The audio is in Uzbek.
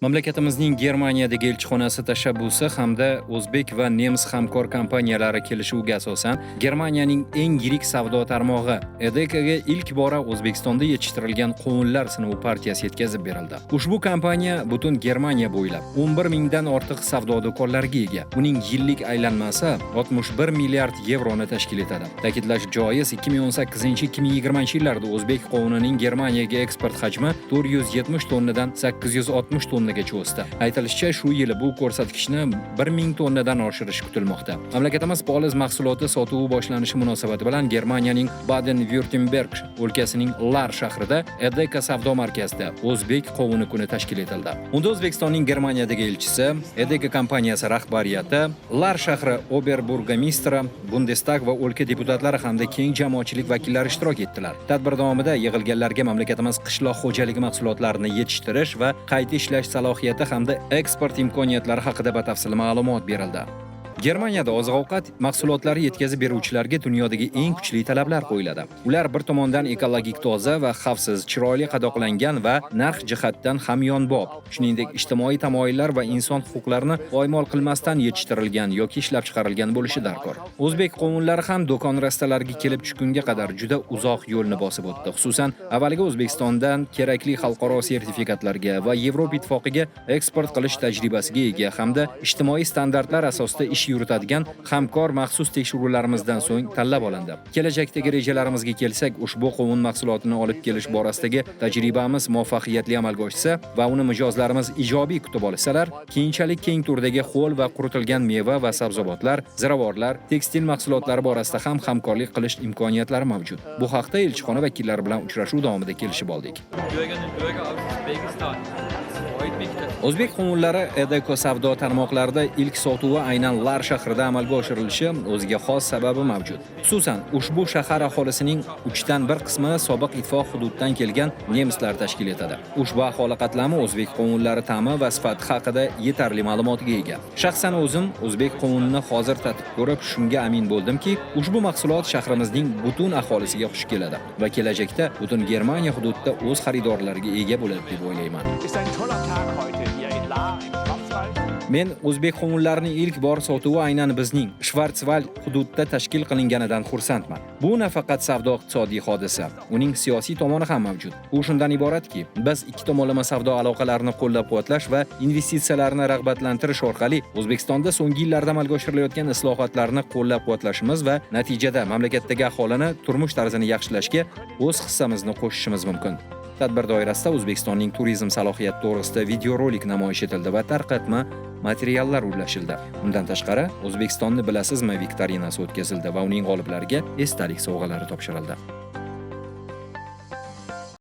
Mamlakatimizning Germaniyadagi elchixonasi tashabbusi hamda o'zbek va nemis hamkor kompaniyalari kelishuviga asosan Germaniyaning eng yirik savdo tarmog'i EDEKaga ilk bora O'zbekistonda yetishtirilgan qovunlar sinovi partiyasi yetkazib berildi. Ushbu kompaniya butun Germaniya bo'ylab 11 mingdan ortiq savdo do'konlariga ega. Uning yillik aylanmasi 61 milliard yevroni tashkil etadi. Ta'kidlash joiz, 2018-2020 yillarda o'zbek qovunining Germaniyaga eksport hajmi 470 tonnadan 860 tonnaga o'sdi. Aytilishicha, shu yili bu ko'rsatkichni 1000 tonnadan oshirish kutilmoqda. Mamlakatimiz poliz mahsuloti sotuvi boshlanishi munosabati bilan Germaniyaning Baden-Württemberg o'lkasining Lar shahrida EDEKa savdo markazida o'zbek qovuni kuni tashkil etildi. Unda O'zbekistonning Germaniyadagi elchisi, EDEKa kompaniyasi rahbariyati, Lar shahri oberburgomistri, Bundestag va o'lka deputatlari hamda keng jamoatchilik vakillari ishtirok etdilar. Tadbir davomida yig'ilganlarga mamlakatimiz qishloq xo'jaligi mahsulotlarini yetishtirish va qayta ishlash salohiyati hamda eksport imkoniyatlari haqida batafsil ma'lumot berildi. Germaniyada oziq-ovqat mahsulotlari yetkazib beruvchilarga dunyodagi eng kuchli talablar qo'yiladi. Ular bir tomondan ekologik toza va xavfsiz, chiroyli qadoqlangan va narx jihatdan hamyonbop, shuningdek ijtimoiy tamoyillar va inson huquqlarini poymol qilmasdan yetishtirilgan yoki ishlab chiqarilgan bo'lishi darkor. O'zbek qovunlari ham do'kon rastalarga kelib chiqqunga qadar juda uzoq yo'lni bosib o'tdi. Xususan, avvaliga O'zbekistondan kerakli xalqaro sertifikatlarga va Yevropa ittifoqiga eksport qilish tajribasiga ega hamda ijtimoiy standartlar asosida ish yuritadigan hamkor maxsus tekshiruvlarimizdan so'ng tanlab olindi. Kelajakdagi rejalarimizga kelsak, ushbu qovun mahsulotini olib kelish borasidagi tajribamiz muvaffaqiyatli amalga oshsa va uni mijozlarimiz ijobiy kutib olsalar, keyinchalik keng turdagi ho'l va quritilgan meva va sabzavotlar, ziravorlar, tekstil mahsulotlari borasida ham hamkorlik qilish imkoniyatlari mavjud. Bu haqda elchixona vakillari bilan uchrashuv davomida kelishib oldik. O'zbek qovunlari EDEKa savdo tarmoqlarida ilk sotuvi aynan Lar shahrida amalga oshirilishi o'ziga xos sababi mavjud. Xususan, ushbu shahar aholisining 1/3 qismi sobiq ittifoq hududidan kelgan nemislar tashkil etadi. Ushbu aholi qatlami o'zbek qovunlari ta'mi va sifati haqida yetarli ma'lumotga ega. Shaxsan o'zim o'zbek qovunini hozir tatib ko'rib, shunga amin bo'ldimki, ushbu mahsulot shahrimizning butun aholisiga xush keladi va kelajakda butun Germaniya hududida o'z xaridorlariga ega bo'ladi deb o'ylayman. Men o'zbek qovunlarining ilk bor sotuvi aynan bizning Schwarzwald hududida tashkil qilinganidan xursandman. Bu nafaqat savdo-iqtisodiy hodisa, uning siyosiy tomoni ham mavjud. U shundan iboratki, biz ikki tomonlama savdo aloqalarini qo'llab-quvvatlash va investitsiyalarni rag'batlantirish orqali O'zbekistonda so'nggi yillarda amalga oshirilayotgan islohotlarni qo'llab-quvvatlashimiz va natijada mamlakatdagi aholini turmush tarzini yaxshilashga o'z hissamizni qo'shishimiz mumkin. Tadbir doirasida O'zbekistonning turizm salohiyati to'g'risida videorolik namoyish etildi va tarqatma materiallar ulashildi. Undan tashqari, O'zbekistonni bilasizmi viktorinasi o'tkazildi va uning g'oliblariga esdalik sovg'alari topshirildi.